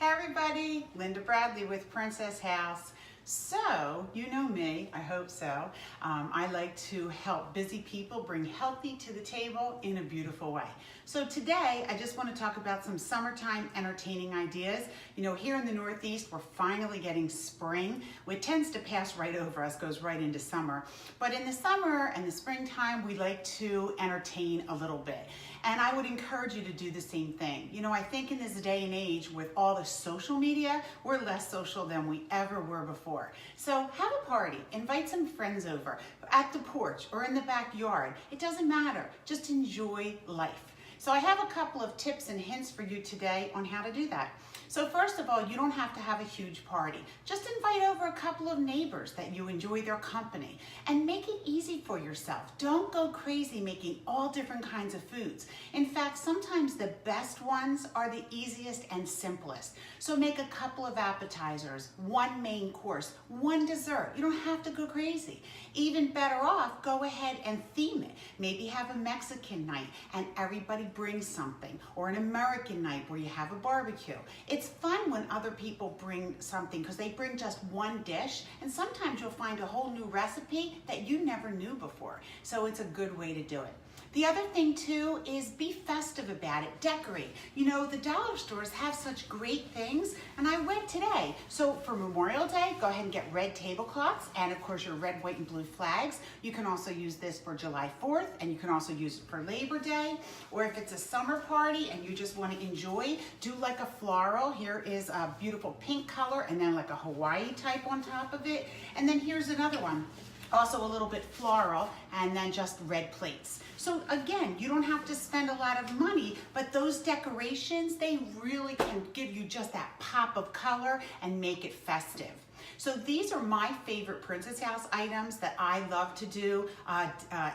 Hi everybody, Linda Bradley with Princess House. So, you know me, I hope so. I like to help busy people bring healthy to the table in a beautiful way. So today, I just want to talk about some summertime entertaining ideas. You know, here in the Northeast, we're finally getting spring, which tends to pass right over us, goes right into summer. But in the summer and the springtime, we like to entertain a little bit. And I would encourage you to do the same thing. You know, I think in this day and age with all the social media, we're less social than we ever were before. So have a party, invite some friends over at the porch or in the backyard. It doesn't matter, just enjoy life. So I have a couple of tips and hints for you today on how to do that. So first of all, you don't have to have a huge party. Just invite over a couple of neighbors that you enjoy their company and make it easy for yourself. Don't go crazy making all different kinds of foods. In fact, sometimes the best ones are the easiest and simplest. So make a couple of appetizers, one main course, one dessert. You don't have to go crazy. Even better off, go ahead and theme it. Maybe have a Mexican night and everybody brings something, or an American night where you have a barbecue. It's fun when other people bring something because they bring just one dish, and sometimes you'll find a whole new recipe that you never knew before. So it's a good way to do it. The other thing too is be festive about it, decorate. You know, the dollar stores have such great things, and I went today. So for Memorial Day, go ahead and get red tablecloths and of course your red, white, and blue flags. You can also use this for July 4th, and you can also use it for Labor Day, or if it's a summer party and you just want to enjoy, do like a floral. Here is a beautiful pink color and then like a Hawaii type on top of it. And then here's another one. Also a little bit floral, and then just red plates. So again, you don't have to spend a lot of money, but those decorations, they really can give you just that pop of color and make it festive. So these are my favorite Princess House items that I love to do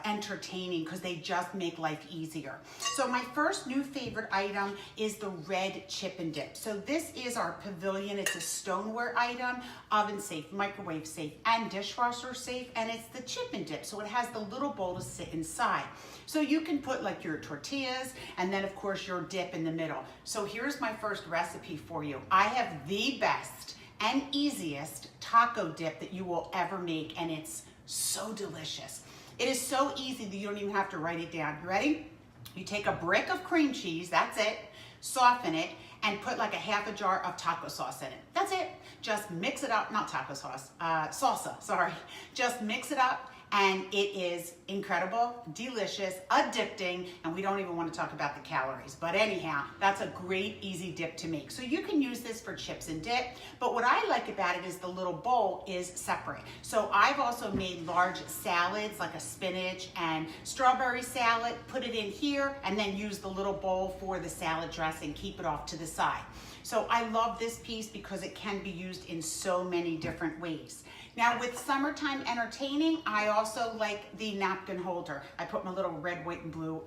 entertaining because they just make life easier. So my first new favorite item is the red chip and dip. So this is our pavilion. It's a stoneware item, oven safe, microwave safe, and dishwasher safe, and it's the chip and dip. So it has the little bowl to sit inside. So you can put like your tortillas and then of course your dip in the middle. So here's my first recipe for you. I have the best and easiest taco dip that you will ever make, and it's so delicious. It is so easy that you don't even have to write it down. You ready? You take a brick of cream cheese, that's it, soften it, and put like a half a jar of taco sauce in it. That's it. Just mix it up, not taco sauce, salsa, sorry. Just mix it up, and it is incredible, delicious, addicting, and we don't even want to talk about the calories. But anyhow, that's a great, easy dip to make. So you can use this for chips and dip, but what I like about it is the little bowl is separate. So I've also made large salads, like a spinach and strawberry salad, put it in here, and then use the little bowl for the salad dressing, keep it off to the side. So I love this piece because it can be used in so many different ways. Now with summertime entertaining, I also like the napkin holder. I put my little red, white, and blue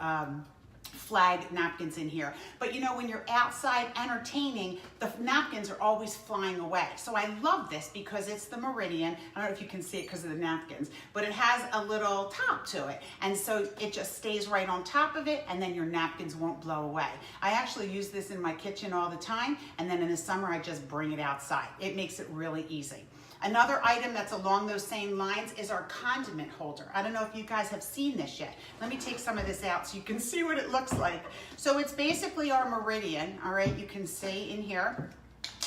flag napkins in here. But you know, when you're outside entertaining, the napkins are always flying away. So I love this because it's the Meridian. I don't know if you can see it because of the napkins, but it has a little top to it. And so it just stays right on top of it, and then your napkins won't blow away. I actually use this in my kitchen all the time, and then in the summer, I just bring it outside. It makes it really easy. Another item that's along those same lines is our condiment holder. I don't know if you guys have seen this yet. Let me take some of this out so you can see what it looks like. So it's basically our Meridian, all right? You can see in here,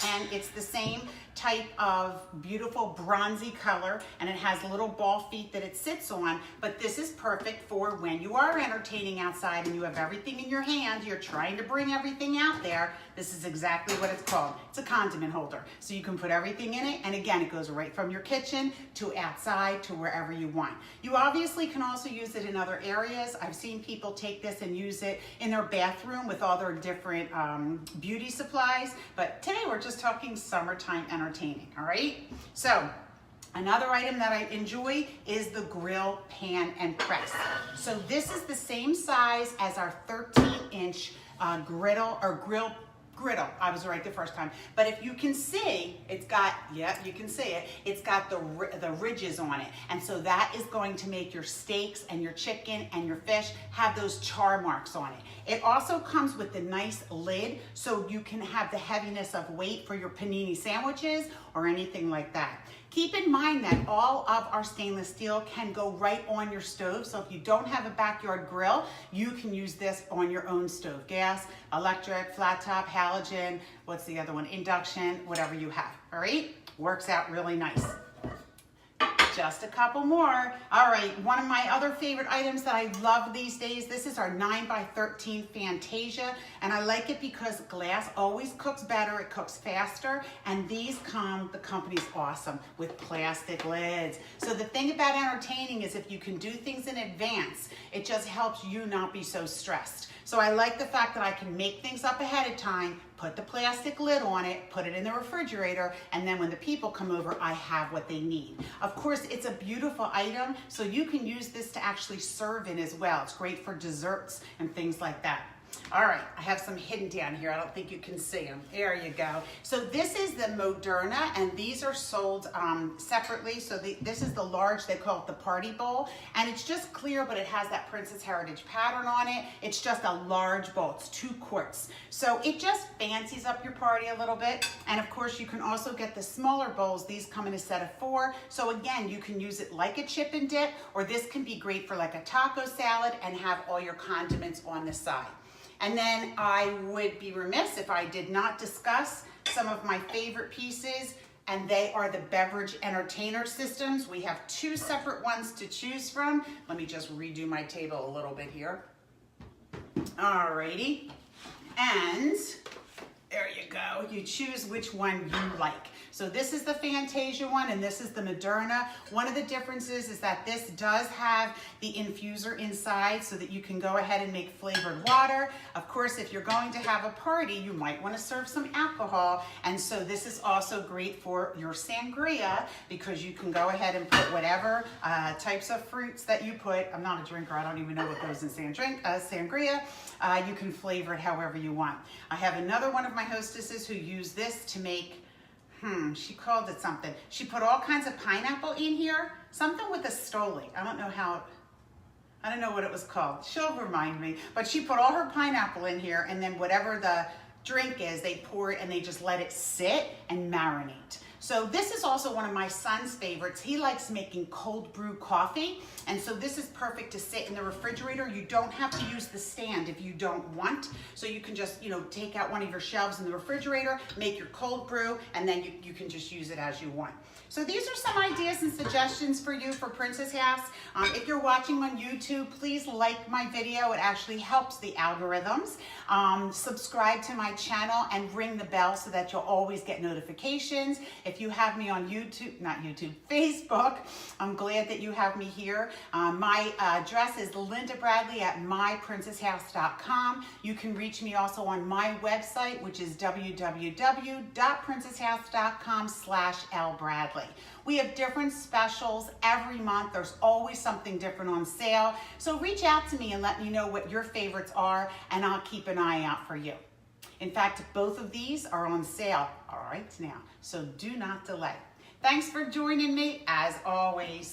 and it's the same type of beautiful bronzy color, and it has little ball feet that it sits on, but this is perfect for when you are entertaining outside and you have everything in your hand, you're trying to bring everything out there. This is exactly what it's called. It's a condiment holder. So you can put everything in it, and again, it goes right from your kitchen to outside to wherever you want. You obviously can also use it in other areas. I've seen people take this and use it in their bathroom with all their different beauty supplies, but today we're just talking summertime entertaining, all right? So another item that I enjoy is the grill, pan, and press. So this is the same size as our 13-inch grill Griddle. I was right the first time. But if you can see, it's got, yep, you can see it. It's got the ridges on it. And so that is going to make your steaks and your chicken and your fish have those char marks on it. It also comes with the nice lid so you can have the heaviness of weight for your panini sandwiches or anything like that. Keep in mind that all of our stainless steel can go right on your stove. So if you don't have a backyard grill, you can use this on your own stove. Gas, electric, flat top, halogen, what's the other one? Induction, whatever you have, all right? Works out really nice. Just a couple more. All right, one of my other favorite items that I love these days, this is our 9x13 Fantasia, and I like it because glass always cooks better, it cooks faster, and these the company's awesome with plastic lids. So the thing about entertaining is if you can do things in advance, it just helps you not be so stressed. So I like the fact that I can make things up ahead of time, put the plastic lid on it, put it in the refrigerator, and then when the people come over, I have what they need. Of course, it's a beautiful item, so you can use this to actually serve in as well. It's great for desserts and things like that. All right, I have some hidden down here. I don't think you can see them. There you go. So this is the Moderna, and these are sold separately. So this is the large, they call it the party bowl, and it's just clear, but it has that Princess Heritage pattern on it. It's just a large bowl. It's 2 quarts. So it just fancies up your party a little bit. And of course, you can also get the smaller bowls. These come in a set of 4. So again, you can use it like a chip and dip, or this can be great for like a taco salad and have all your condiments on the side. And then I would be remiss if I did not discuss some of my favorite pieces, and they are the beverage entertainer systems. We have 2 separate ones to choose from. Let me just redo my table a little bit here. Alrighty, and there you go. You choose which one you like. So this is the Fantasia one, and this is the Moderna. One of the differences is that this does have the infuser inside so that you can go ahead and make flavored water. Of course, if you're going to have a party, you might want to serve some alcohol, and so this is also great for your sangria because you can go ahead and put whatever types of fruits that you put. I'm not a drinker. I don't even know what goes in sangria. You can flavor it however you want. I have another one of my hostesses who used this to make she called it something. She put all kinds of pineapple in here, something with a stoli. I don't know what it was called. She'll remind me. But she put all her pineapple in here, and then whatever the drink is, they pour it and they just let it sit and marinate. So this is also one of my son's favorites. He likes making cold brew coffee, and so this is perfect to sit in the refrigerator. You don't have to use the stand if you don't want. So you can just, take out one of your shelves in the refrigerator, make your cold brew, and then you can just use it as you want. So these are some ideas and suggestions for you for Princess House. If you're watching on YouTube, please like my video. It actually helps the algorithms. Subscribe to my channel and ring the bell so that you'll always get notifications. If you have me on Facebook, I'm glad that you have me here. My address is Linda Bradley at myprincesshouse.com. You can reach me also on my website, which is www.princesshouse.com/LBradley. We have different specials every month. There's always something different on sale. So reach out to me and let me know what your favorites are, and I'll keep an eye out for you. In fact, both of these are on sale right now, so do not delay. Thanks for joining me, as always.